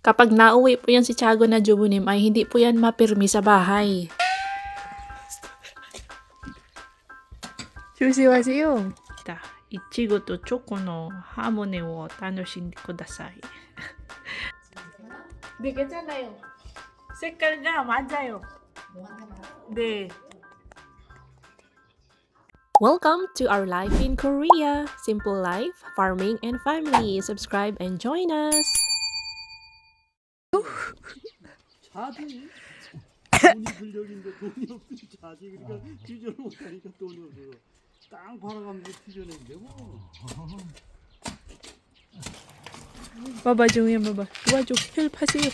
Kapag nauwi po yan si Tiago na Jubunim ay hindi po yan mapirmi sa bahay. Susiwasiyo. Ichigo to choko no harmony wo tanoshinde kudasai. 네, 괜찮아요. 색깔가 맞아요. 네. Welcome to our life in Korea. Simple life, farming, and family. Subscribe and join us. 자지. 돈이 근력인데 돈이 없으니 자지. 그러니까 퓨전을 못하니까 돈이 없어. 땅 팔아가면 퓨전인데 뭐. Baba, Julian, baba. 도와줘. 헬프하세요.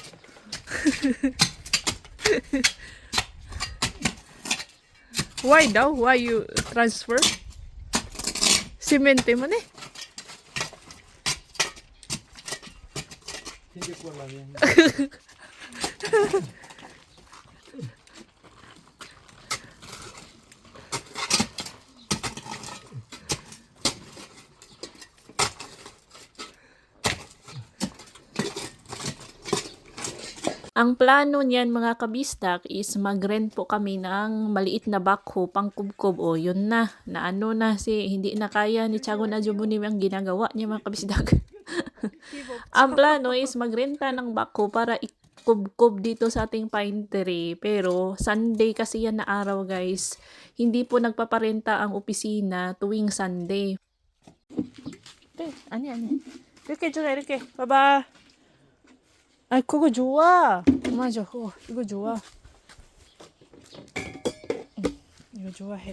Why daw? Why you transfer? Cement mo na eh. 생겼걸라면. Ang plano niyan mga kabistak is mag-rent po kami ng maliit na backhoe pang kubkob. O yun na ano na hindi na kaya ni Tiago na Jubunim ang ginagawa niya mga kabistak. Ang plano is magrenta ng backhoe para ikubkob dito sa ating pine tree. Pero Sunday kasi yan na araw guys. Hindi po nagpaparenta ang opisina tuwing Sunday. 아니. 이렇게 줘라 이렇게. 봐봐. 아, 그거 좋아. 맞아, 이거 좋아. 응, 이거 좋아해.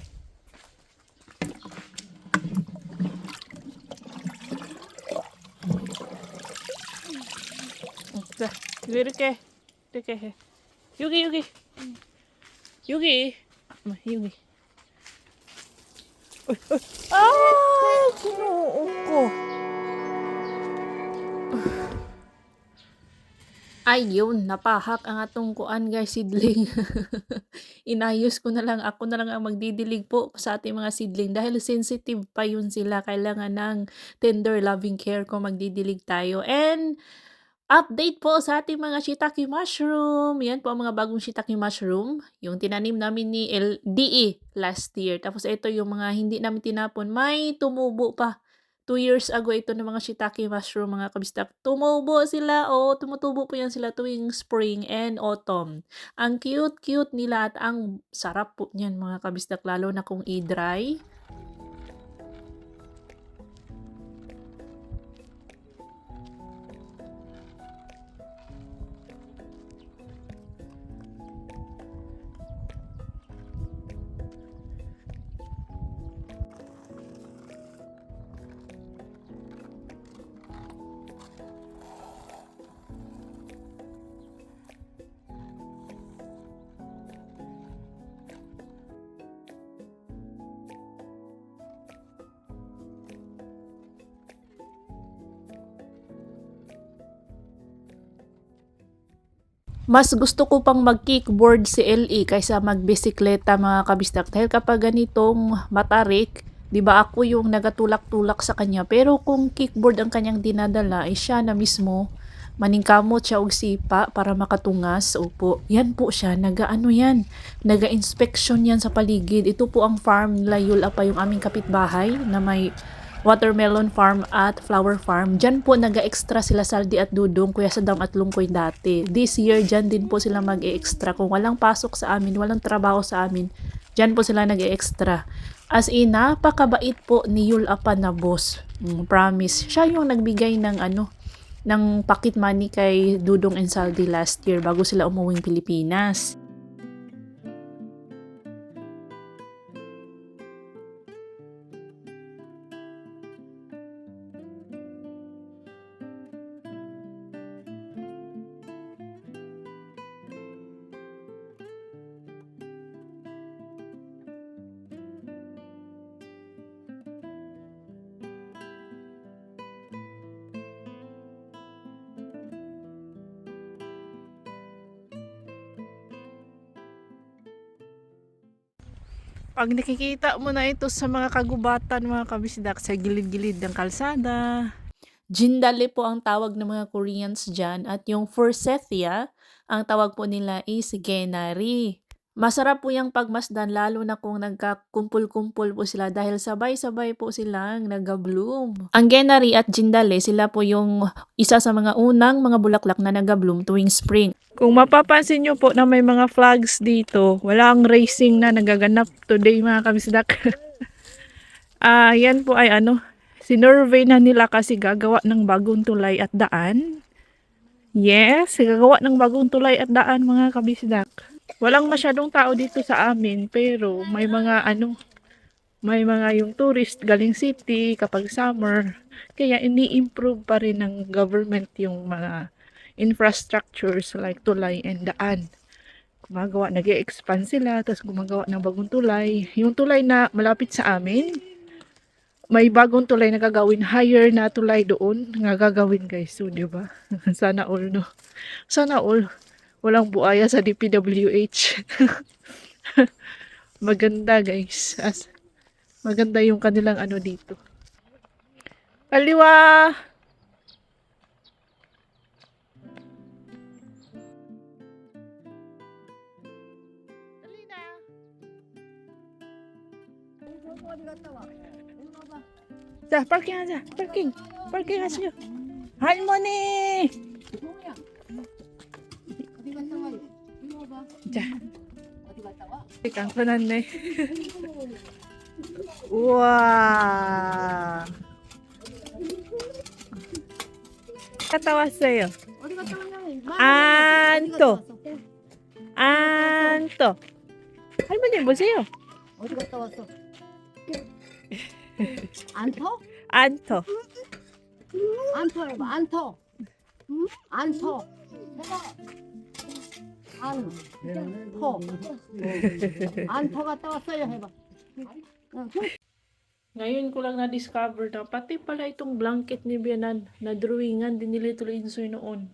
자, 이거 이렇게 해. 여기. 여기. 아, 귀여워, 없고. Ayun, napahak ang atong kuan guys, sidling. Inayos ko na lang, ako na lang ang magdidilig po sa ating mga sidling dahil sensitive pa yun sila. Kailangan ng tender loving care kung magdidilig tayo. And update po sa ating mga shiitake mushroom. Yan po ang mga bagong shiitake mushroom. Yung tinanim namin ni LDE last year. Tapos ito yung mga hindi namin tinapon. May tumubo pa. 2 years ago ito ng mga shiitake mushroom mga kabistak. Tumubo sila o tumutubo po yan sila tuwing spring and autumn. Ang cute nila at ang sarap po niyan mga kabistak lalo na kung i-dry. Mas gusto ko pang mag-kickboard si LE kaysa magbisikleta mga kabistak. Dahil kapag ganitong matarik, di ba ako yung nagatulak-tulak sa kanya. Pero kung kickboard ang kanyang dinadala, ay siya na mismo maningkamot siya og sipa para makatungas. Opo, yan po siya. Naga-inspection yan sa paligid. Ito po ang farm nila Yulapa, yung aming kapitbahay na may watermelon farm at flower farm. Diyan po nag-extra sila Saldi at Dudong, Kuya Sadam at Lungkoy dati. This year, diyan din po sila mag-extra. Kung walang pasok sa amin, walang trabaho sa amin, diyan po sila nag-extra. As in, napakabait po ni Yulapa na boss. Promise. Siya yung nagbigay ng ng pocket money kay Dudong and Saldi last year bago sila umuwing Pilipinas. Pag nakikita mo na ito sa mga kagubatan mga kabisdak sa gilid-gilid ng kalsada, Jindale po ang tawag ng mga Koreans diyan at yung forsythia, ang tawag po nila is genari. Masarap po yung pagmasdan lalo na kung nagkakumpul-kumpul po sila dahil sabay-sabay po silang nagga-bloom. Ang genari at jindale, sila po yung isa sa mga unang mga bulaklak na nagga-bloom tuwing spring. Kung mapapansin nyo po na may mga flags dito, walang racing na nagaganap today mga kabisdak. Yan po ay sinurvey na nila kasi gagawa ng bagong tulay at daan. Yes, gagawa ng bagong tulay at daan mga kabisdak. Walang masyadong tao dito sa amin pero may mga yung tourist galing city kapag summer. Kaya ini-improve pa rin ng government yung mga infrastructures like tulay and daan. Gumagawa, nag-e-expand sila, tapos gumagawa ng bagong tulay. Yung tulay na malapit sa amin, may bagong tulay na gagawin, higher na tulay doon nga gagawin guys. So, di ba? Sana all, no? Sana all. Walang buaya sa DPWH. Maganda guys. Maganda yung kanilang dito. Kaliwa! 자, 파킹하자. 파킹. 파킹 하시죠. 할머니! 어디 갔다 와요? 이리 와봐. 자, 어디 갔다 와? 깡패났네. 우와. 갔다 왔어요. 어디 갔다 왔냐? 안토. 안토. 할머니 보세요. 어디 갔다 왔어? 안터? 안토. 안터 해봐. 안터. 응? 안터. 해봐. 안터. 안터 갔다 왔어요. 해봐. 응. Ngayon ko lang na-discover na pati pala itong blanket ni Bianan na drawingan din nila tuloy noon.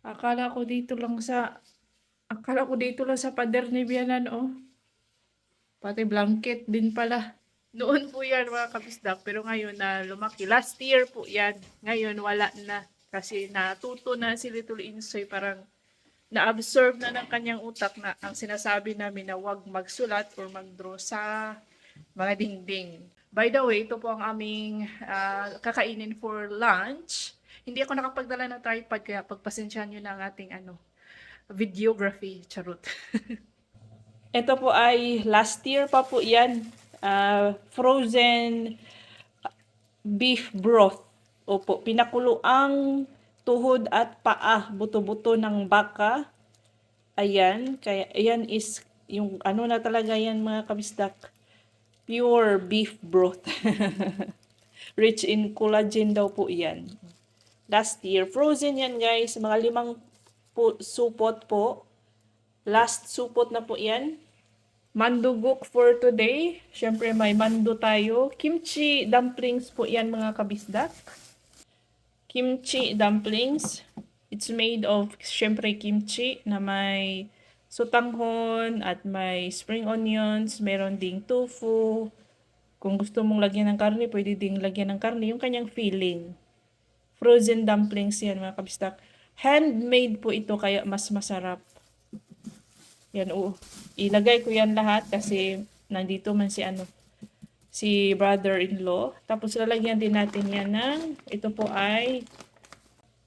Akala ko dito lang sa pader ni Bianan, oh. Pati blanket din pala. Noon po yan mga kabisdak, pero ngayon na lumaki. Last year po yan. Ngayon wala na. Kasi natuto na si Little Insoy, parang na-absorb na ng kanyang utak na ang sinasabi namin na huwag magsulat or mag-draw sa mga dingding. By the way, ito po ang aming kakainin for lunch. Hindi ako nakapagdala ng tripod kaya pagpasensyahan nyo na ang ating videography. Charot. Ito po ay last year pa po yan. Frozen beef broth. Opo, pinakulo ang tuhod at paa, buto-buto ng baka. Ayan, kaya ayan is yung na talaga yan mga kabisdak. Pure beef broth. Rich in collagen daw po yan. Last year, frozen yan guys. Mga 5 supot po. Last supot na po yan. Mandugok for today. Siyempre may mando tayo. Kimchi dumplings po yan mga kabisdak. Kimchi dumplings. It's made of, siyempre, kimchi na may sotanghon at may spring onions. Meron ding tofu. Kung gusto mong lagyan ng karne, pwede ding lagyan ng karne. Yung kanyang filling. Frozen dumplings yan mga kabistak. Handmade po ito kaya mas masarap. Yan, ilagay ko yan lahat kasi nandito man si brother-in-law. Tapos lalagyan din natin yan ito po ay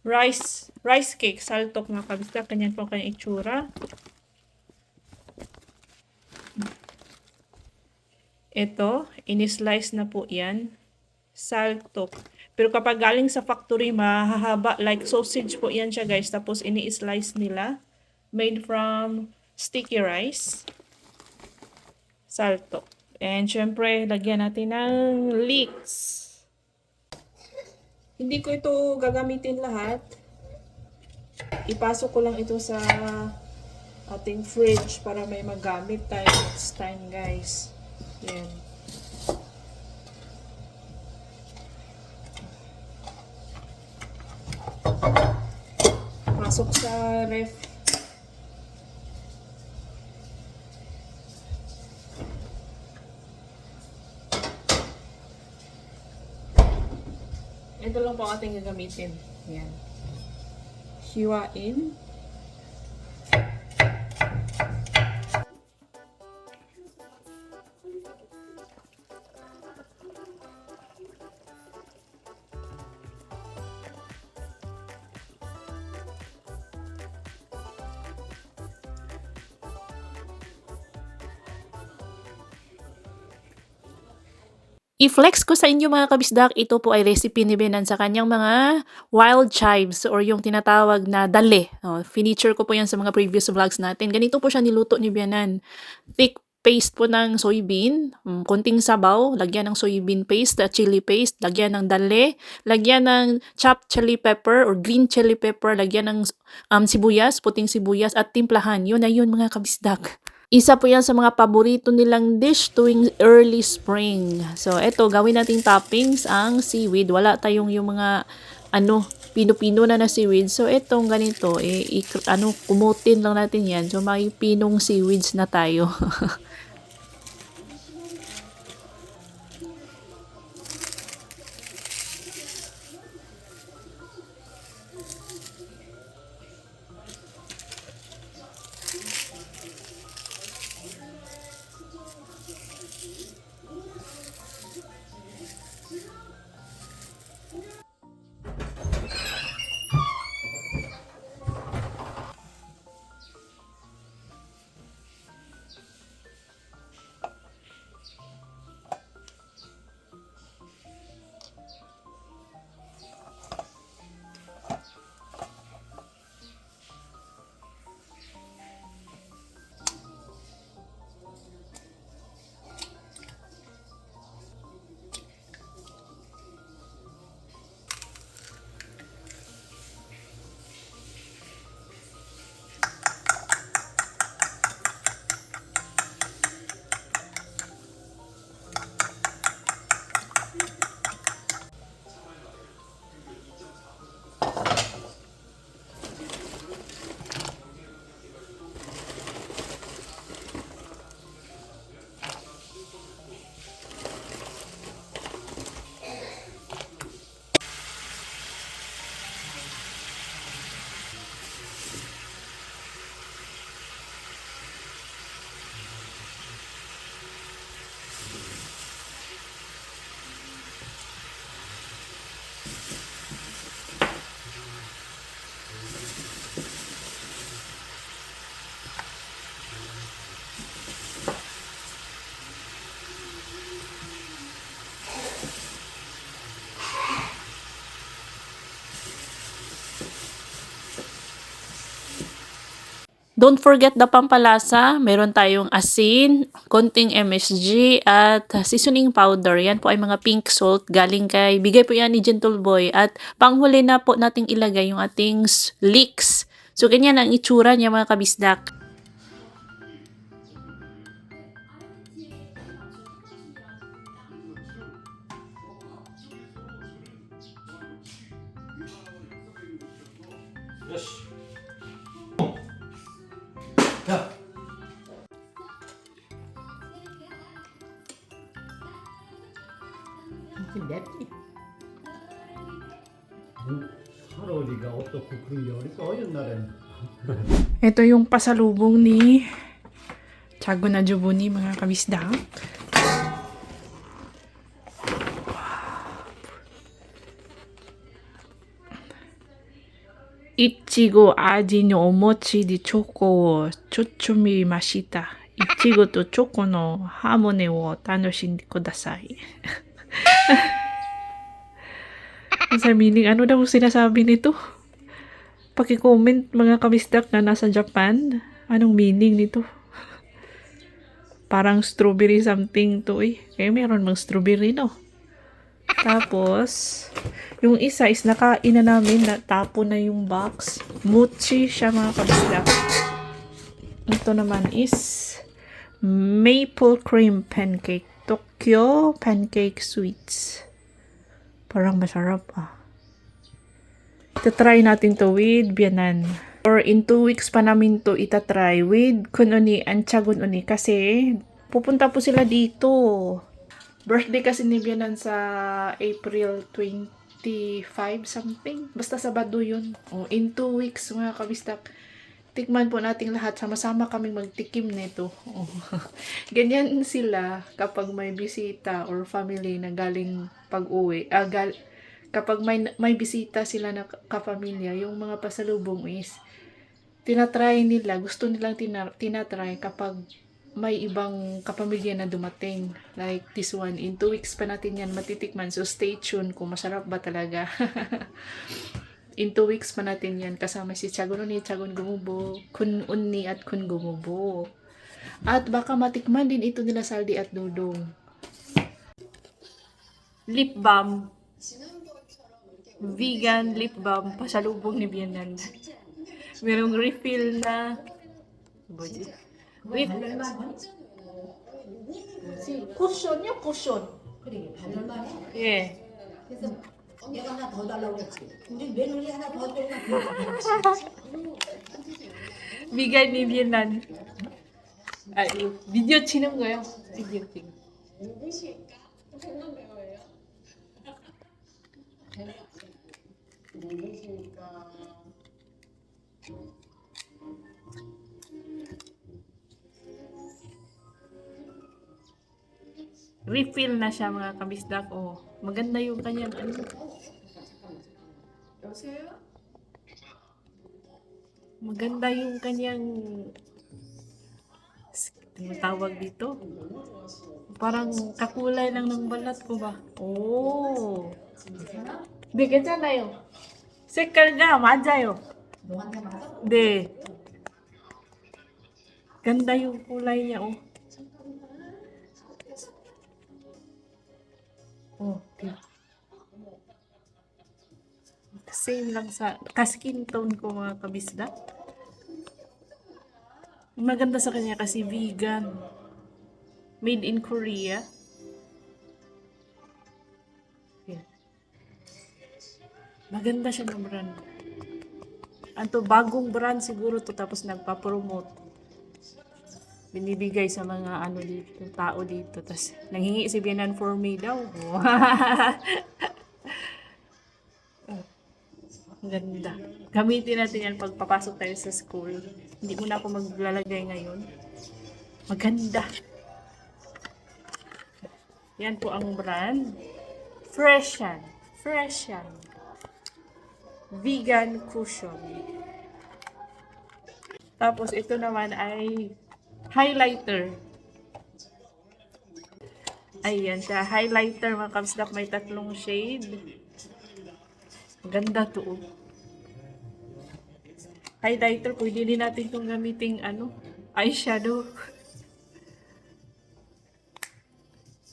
rice cake, saltok mga kabistak. Ganyan po kanyang itsura. Ito, in-slice na po yan. Saltok. Pero kapag galing sa factory, mahahaba. Like sausage po yan siya guys. Tapos ini-slice nila. Made from sticky rice. Saltok. And syempre, lagyan natin ng leeks. Hindi ko ito gagamitin lahat. Ipasok ko lang ito sa ating fridge para may magamit tayo next time guys. Yan. Pasok sa ref. And Ganito lang po ang ating gagamitin. Yan. Hiwain. I-flex ko sa inyo mga kabisdak, ito po ay recipe ni Benan sa kanyang mga wild chives or yung tinatawag na dale. Finiture ko po yan sa mga previous vlogs natin. Ganito po siya niluto ni Benan. Thick paste po ng soybean, konting sabaw, lagyan ng soybean paste, chili paste, lagyan ng dale, lagyan ng chopped chili pepper or green chili pepper, lagyan ng sibuyas, puting sibuyas at timplahan. Yun na yun mga kabisdak. Isa po yan sa mga paborito nilang dish tuwing early spring. So, eto, gawin nating toppings ang seaweed. Wala tayong yung mga, pino-pino na seaweed. So, etong ganito, kumutin lang natin yan. So, may pinong seaweeds na tayo. Don't forget the pampalasa. Meron tayong asin, konting MSG, at seasoning powder. Yan po ay mga pink salt. Galing kay, bigay po yan ni Gentle Boy. At panghuli na po nating ilagay yung ating leeks. So, ganyan ang itsura niya mga kabisdak. 자. 맵지? 할아버지가 어떻고 그런 요리가 어옛날엔 Ito yung pasalubong ni Tiago na Jubuni mga kabisdak. Ichigo aji no omochi de choko wo chochumimashita. Ichigo to choko no harmony wo tanoshinde kudasai. Sa meaning, ano daw sinasabi nito? Paki-comment mga kabisdak na nasa Japan. Anong meaning nito? Parang strawberry something to eh. Kaya meron mang strawberry no. Tapos, yung isa is nakain na namin, natapo na yung box. Mochi siya mga kabisdak. Ito naman is maple cream pancake. Tokyo pancake sweets. Parang masarap ah. Itatry natin to with biyanan. Or in 2 weeks pa namin to itatry with kununi and Tiagon uni kasi pupunta po sila dito. Birthday kasi ni Bianan sa April 20 25 something. Basta Sabado yun. Oh, in 2 weeks mga kabistak. Tikman po nating lahat. Sama-sama kaming magtikim nito. Oh. Ganyan sila kapag may bisita or family na galing pag-uwi. Kapag may bisita sila na kapamilya, yung mga pasalubong is tinatry nila, gusto nilang tinatry kapag may ibang kapamilya na dumating. Like this one, in 2 weeks pa natin yan matitikman. So stay tuned kung masarap ba talaga. In 2 weeks pa natin yan kasama si Chagon Uni, Chagon Gumubo, Kun Unni at Kun Gumubo. At baka matikman din ito nila Saldi at Dudong. Lip balm. Vegan lip balm. Pasalubong ni Bianan. Merong refill na cushion yung cushion. Yeah. 언니가 하나 더 달라고 그랬지. 근데 며느리 하나 더 달라고. Bigay ni Bianan. Ay, video 치는 거예요. Video 찍. 누구실까? 백만 배우예요. 누구실까? Refill na siya mga kabisdak. Oh, maganda yung kanyang ano. 여보세요? Maganda yung kanyang tawag dito. Parang kakulay lang ng balat ko ba? Oh. 네, 괜찮아요. 색깔가 맞아요. 너한테 맞아? 네. Ganda yung kulay niya, oh. Oh, okay. Same lang sa skin tone ko mga kabisda. Maganda sa kanya kasi vegan. Made in Korea. Yeah. Maganda siya ng brand. Anto bagong brand siguro to tapos nagpa-promote. Binibigay sa mga ano dito, tao dito. Tapos nanghingi si Bianan for me daw. Ang ganda. Gamitin natin yan pag papasok tayo sa school. Hindi mo na ako maglalagay ngayon. Maganda. Yan po ang brand. Freshan. Freshan. Vegan cushion. Tapos ito naman ay highlighter. Ayan siya. Highlighter mga kapsdak. May 3 shade. Ganda to. Oh. Highlighter. Pwede din natin itong gamiting ano, eyeshadow.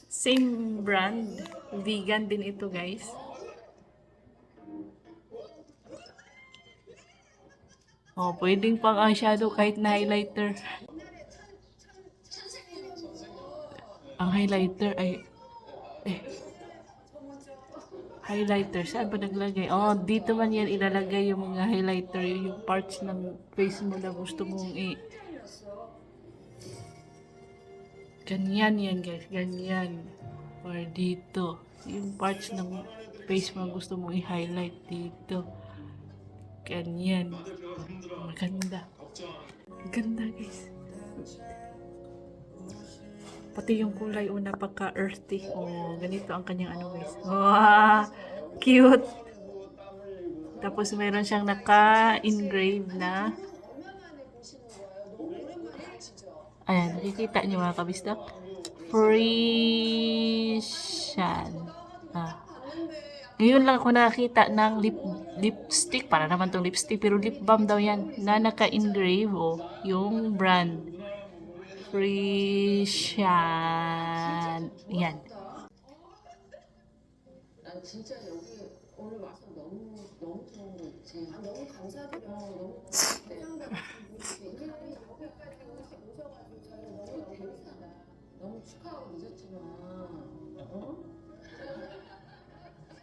Same brand. Vegan din ito guys. Oh, pwedeng pang eyeshadow kahit na highlighter. Ang highlighter ay highlighter. Saan ba naglagay? Oh, dito man yan ilalagay yung mga highlighter, yung parts ng face mo na gusto mong ganyan yan guys, ganyan. Or dito, yung parts ng face mo gusto mong i-highlight dito. Ganyan. Maganda. Ganda guys. Pati yung kulay una pagka-earthy. Oh, ganito ang kanyang ano guys. Wow! Cute! Tapos meron siyang naka-engrave na ayan, nakikita niyo mga kabistak. Frisian. Ngayon lang ako nakakita ng lipstick. Para naman tong lipstick. Pero lip balm daw yan. Na naka-engrave. Oh, yung brand. Frisian. Yan. 난 진짜 여기 오늘 와서 너무 좋은 거지. 너무 감사드려. 너무 태양같은 분들이 여기까지 오셔가지고 저희가 너무 감사하다. 너무 축하하고 늦었지만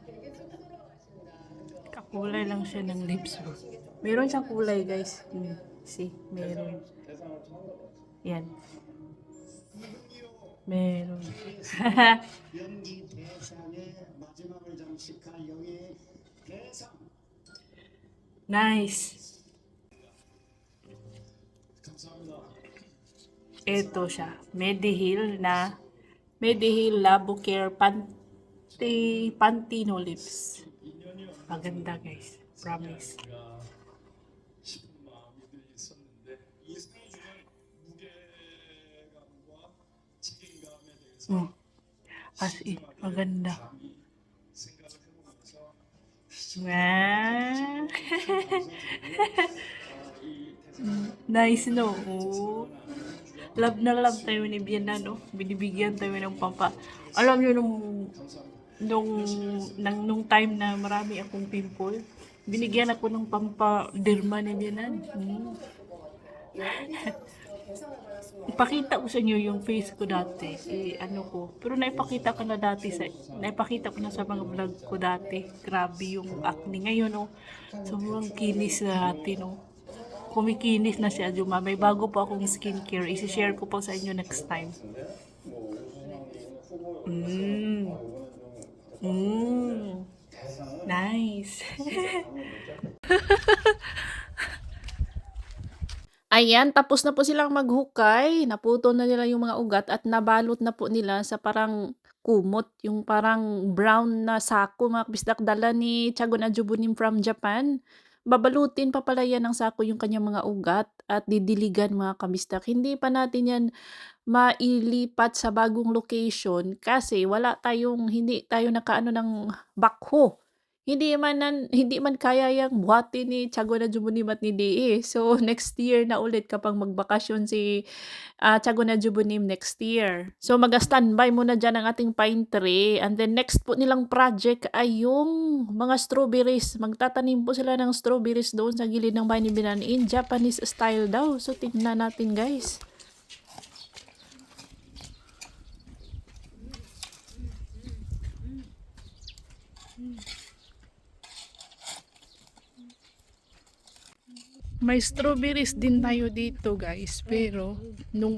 되게 쑥스러워하신다. Kakulay lang siya ng lips mo. Meron siyang kulay guys. See, meron. Yan. Meron. 연기 대상에 마지막을 장식할 영예의 대상. Nice. 감사합니다. Ito siya. Mediheal Labo Care Pantino Lips. Maganda guys. Promise. 싶은 마음이 있었는데 이 상이 주는 무게감과 책임감에 대해서 As in, maganda. 감히 생각을 해보면서 Wow. Nice, no? Oh. Love na love tayo ni Biana, no? Binibigyan tayo ng pampa. Alam nyo, nung time na marami akong pimple, binigyan ako ng pampa-derma ni Biana. Ipakita ko sa inyo yung face ko dati. Pero naipakita ko na sa mga vlog ko dati. Grabe yung acne ngayon, no? Sobrang kinis na natin, no? Kumikinis na si Ajuma. May bago pa akong skincare. Isi-share ko po sa inyo next time. Nice. Ayan, tapos na po silang maghukay. Naputo na nila yung mga ugat at nabalot na po nila sa parang kumot, yung parang brown na sako, mga kabisdak, dala ni Tiago na Jubunim from Japan. Babalutin pa pala yan ng sako yung kanyang mga ugat at didiligan, mga kabisdak. Hindi pa natin yan mailipat sa bagong location kasi hindi tayo nakaano ng backhoe. Hindi man kaya yang buhatin ni Tiago na Jubunim at ni DE. So, next year na ulit kapag magbakasyon si Tiago na Jubunim next year. So, mag-standby muna dyan ang ating pine tree. And then, next po nilang project ay yung mga strawberries. Magtatanim po sila ng strawberries doon sa gilid ng bahay ni Binan in Japanese style daw. So, tingnan natin guys. May strawberries din tayo dito guys, pero nung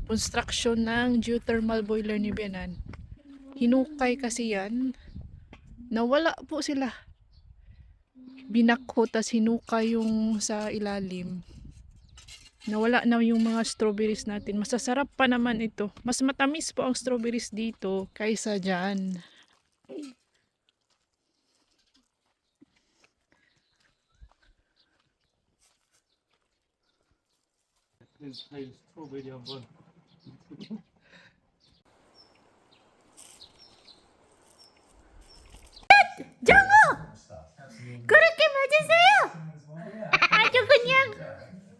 construction ng geothermal boiler ni Bianan, hinukay kasi yan, nawala po sila. Binakho, tas hinukay yung sa ilalim. Nawala na yung mga strawberries natin. Masasarap pa naman ito. Mas matamis po ang strawberries dito kaysa dyan. 스타일 스트로베리 한번. Kuriki 맞으세요? 아주 그냥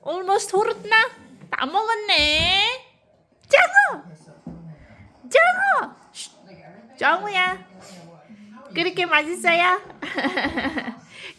almost hurot na. 다 먹었네. 장어! 장어! 장어야. 그렇게 맛있어요?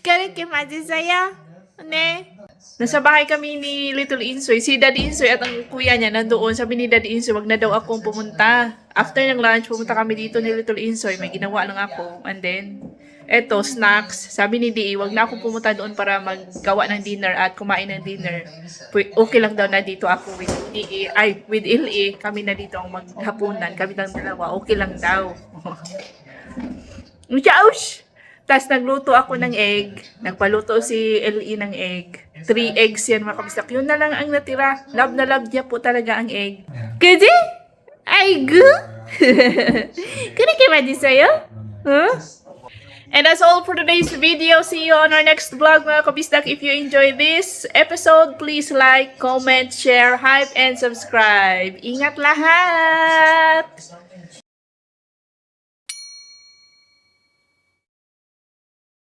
그렇게 맛있어요? 네. Nasa bahay kami ni Little Insoy. Si Daddy Insoy at ang kuya niya nandoon. Sabi ni Daddy Insoy, wag na daw akong pumunta. After ng lunch, pumunta kami dito ni Little Insoy. May ginawa lang ako. And then, eto, snacks. Sabi ni Dee, wag na akong pumunta doon para maggawa ng dinner at kumain ng dinner. Okay lang daw na dito ako with Dee. With LA. Kami na dito ang maghapunan. Kami lang dalawa. Okay lang daw. Chaush! Tapos nagluto ako ng egg. Nagpaluto si LE ng egg. 3 eggs yan, mga kabistak. Yun na lang ang natira. Love na love niya po talaga ang egg. Kasi? Ay, gu? Kaya sa'yo? Huh? And that's all for today's video. See you on our next vlog, mga kabistak. If you enjoyed this episode, please like, comment, share, hype, and subscribe. Ingat lahat!